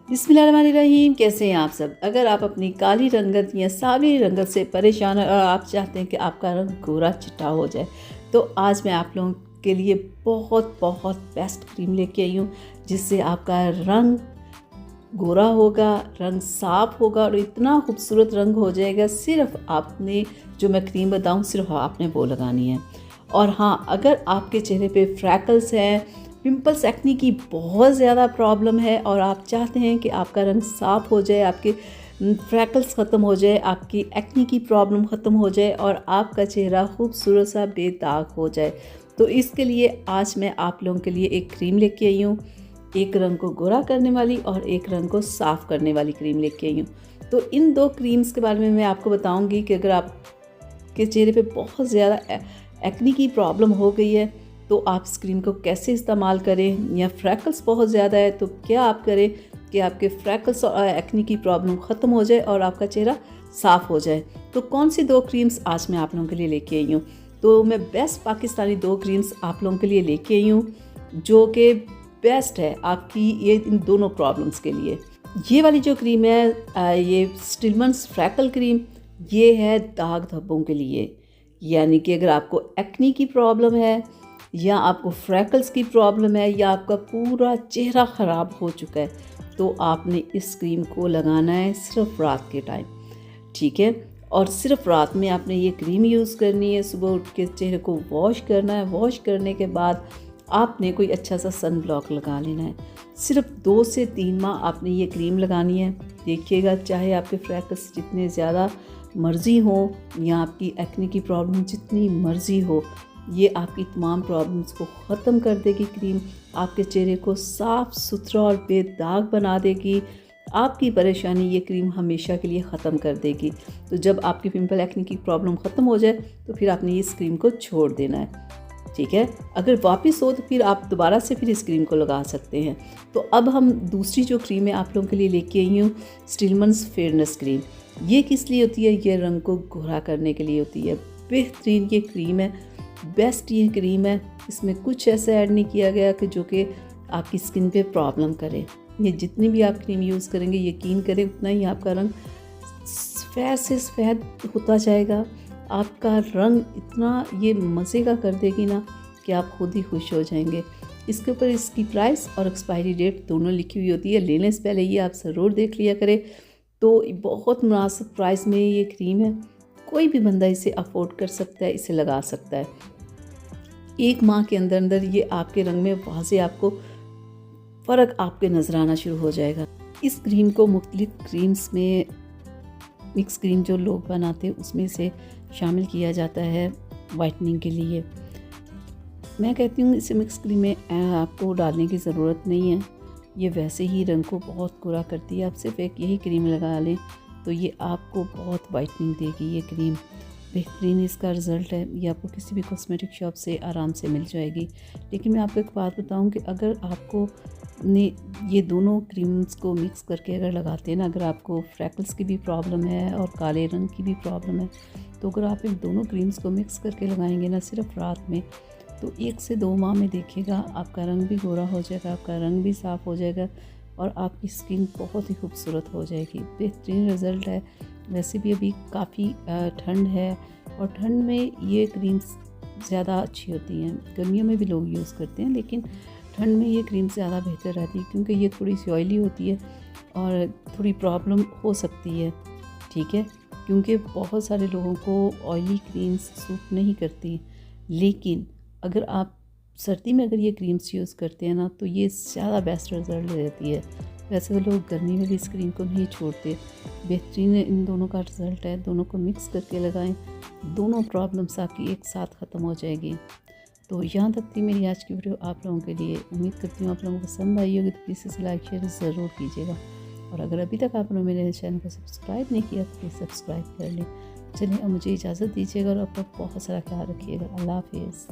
बिस्मिल्लाहिर्रहमानिर्रहीम। कैसे हैं आप सब? अगर आप अपनी काली रंगत या सांवली रंगत से परेशान हैं और आप चाहते हैं कि आपका रंग गोरा चिट्टा हो जाए, तो आज मैं आप लोगों के लिए बहुत बहुत बेस्ट क्रीम लेके आई हूँ, जिससे आपका रंग गोरा होगा, रंग साफ होगा और इतना खूबसूरत रंग हो जाएगा। सिर्फ आपने जो मैं क्रीम बताऊँ, सिर्फ आपने वो लगानी है। और हाँ, अगर आपके चेहरे पे फ्रैकल्स हैं, पिंपल्स, एक्नी की बहुत ज़्यादा प्रॉब्लम है और आप चाहते हैं कि आपका रंग साफ हो जाए, आपके फ्रैकल्स ख़त्म हो जाए, आपकी एक्नी की प्रॉब्लम ख़त्म हो जाए और आपका चेहरा खूबसूरत सा बेदाग हो जाए, तो इसके लिए आज मैं आप लोगों के लिए एक क्रीम लेके आई हूँ। एक रंग को गोरा करने वाली और एक रंग को साफ़ करने वाली क्रीम लेके आई हूँ। तो इन दो क्रीम्स के बारे में मैं आपको बताऊँगी कि अगर आपके चेहरे पे बहुत ज़्यादा एक्नी की प्रॉब्लम हो गई है तो आप इस क्रीम को कैसे इस्तेमाल करें, या फ्रैकल्स बहुत ज़्यादा है तो क्या आप करें कि आपके फ्रैकल्स और एक्नी की प्रॉब्लम ख़त्म हो जाए और आपका चेहरा साफ़ हो जाए। तो कौन सी दो क्रीम्स आज मैं आप लोगों के लिए लेके आई हूँ? तो मैं बेस्ट पाकिस्तानी दो क्रीम्स आप लोगों के लिए लेके आई हूँ, जो कि बेस्ट है आपकी ये इन दोनों प्रॉब्लम्स के लिए। ये वाली जो क्रीम है, ये स्टिलमैन्स फ्रैकल क्रीम, ये है दाग धब्बों के लिए। यानी कि अगर आपको एक्नी की प्रॉब्लम है, या आपको फ्रैकल्स की प्रॉब्लम है, या आपका पूरा चेहरा ख़राब हो चुका है, तो आपने इस क्रीम को लगाना है सिर्फ रात के टाइम, ठीक है? और सिर्फ रात में आपने ये क्रीम यूज़ करनी है। सुबह उठ के चेहरे को वॉश करना है। वॉश करने के बाद आपने कोई अच्छा सा सन ब्लॉक लगा लेना है। सिर्फ 2 से 3 माह आपने ये क्रीम लगानी है। देखिएगा, चाहे आपके फ्रैकल्स जितने ज़्यादा मर्ज़ी हों या आपकी एक्ने की प्रॉब्लम जितनी मर्ज़ी हो, ये आपकी तमाम प्रॉब्लम्स को ख़त्म कर देगी क्रीम। आपके चेहरे को साफ़ सुथरा और बेदाग बना देगी। आपकी परेशानी ये क्रीम हमेशा के लिए ख़त्म कर देगी। तो जब आपकी पिंपल एक्ने की प्रॉब्लम ख़त्म हो जाए तो फिर आपने इस क्रीम को छोड़ देना है, ठीक है? अगर वापस हो तो फिर आप दोबारा से फिर इस क्रीम को लगा सकते हैं। तो अब हम दूसरी जो क्रीम है आप लोगों के लिए लेके आई हूँ, स्टिलमैन्स फेयरनेस क्रीम। ये किस लिए होती है? ये रंग को गोरा करने के लिए होती है। बेहतरीन ये क्रीम है, बेस्ट ये क्रीम है। इसमें कुछ ऐसा ऐड नहीं किया गया कि जो कि आपकी स्किन पे प्रॉब्लम करे। ये जितनी भी आप क्रीम यूज़ करेंगे, यकीन करें उतना ही आपका रंग सफ़ेद से सफ़ेद होता जाएगा। आपका रंग इतना ये मज़े का कर देगी ना कि आप खुद ही खुश हो जाएंगे। इसके ऊपर इसकी प्राइस और एक्सपायरी डेट दोनों लिखी हुई होती है। लेने से पहले ये आप ज़रूर देख लिया करें। तो बहुत मुनासिब प्राइस में ये क्रीम है, कोई भी बंदा इसे अफोर्ड कर सकता है, इसे लगा सकता है। 1 माह के अंदर अंदर ये आपके रंग में वाज़े आपको फ़र्क आपके नज़र आना शुरू हो जाएगा। इस क्रीम को मुख्तलिफ क्रीम्स में, मिक्स क्रीम जो लोग बनाते हैं उसमें से शामिल किया जाता है वाइटनिंग के लिए। मैं कहती हूँ इसे मिक्स क्रीम में आपको डालने की ज़रूरत नहीं है। ये वैसे ही रंग को बहुत गोरा करती है। आप सिर्फ एक यही क्रीम लगा लें तो ये आपको बहुत वाइटनिंग देगी। ये क्रीम बेहतरीन इसका रिज़ल्ट है। ये आपको किसी भी कॉस्मेटिक शॉप से आराम से मिल जाएगी। लेकिन मैं आपको एक बात बताऊं कि अगर आपको ने ये दोनों क्रीम्स को मिक्स करके अगर लगाते हैं ना, अगर आपको फ्रैकल्स की भी प्रॉब्लम है और काले रंग की भी प्रॉब्लम है, तो अगर आप इन दोनों क्रीम्स को मिक्स करके लगाएंगे ना सिर्फ रात में, तो 1 से 2 माह में देखिएगा आपका रंग भी गोरा हो जाएगा, आपका रंग भी साफ़ हो जाएगा और आपकी स्किन बहुत ही खूबसूरत हो जाएगी। बेहतरीन रिज़ल्ट है। वैसे भी अभी काफ़ी ठंड है और ठंड में ये क्रीम्स ज़्यादा अच्छी होती हैं। गर्मियों में भी लोग यूज़ करते हैं, लेकिन ठंड में ये क्रीम ज़्यादा बेहतर रहती है क्योंकि ये थोड़ी सी ऑयली होती है और थोड़ी प्रॉब्लम हो सकती है, ठीक है? क्योंकि बहुत सारे लोगों को ऑयली क्रीम्स सूट नहीं करती। लेकिन अगर आप सर्दी में अगर ये क्रीम्स यूज़ करते हैं ना, तो ये ज़्यादा बेस्ट रिज़ल्ट देती है। वैसे तो लोग गर्मी में भी इस क्रीम को नहीं छोड़ते। बेहतरीन इन दोनों का रिज़ल्ट है। दोनों को मिक्स करके लगाएं, दोनों प्रॉब्लम्स आपकी एक साथ ख़त्म हो जाएगी। तो यहाँ तक थी मेरी आज की वीडियो आप लोगों के लिए। उम्मीद करती हूँ आप लोगों को पसंद आई होगी, तो प्लीज़ इसे लाइक शेयर ज़रूर कीजिएगा। और अगर अभी तक आपने मेरे चैनल को सब्सक्राइब नहीं किया तो प्लीज़ सब्सक्राइब कर लें। चलिए, अब मुझे इजाज़त दीजिएगा और अपना बहुत सारा ख्याल रखिएगा। अल्लाह हाफिज़।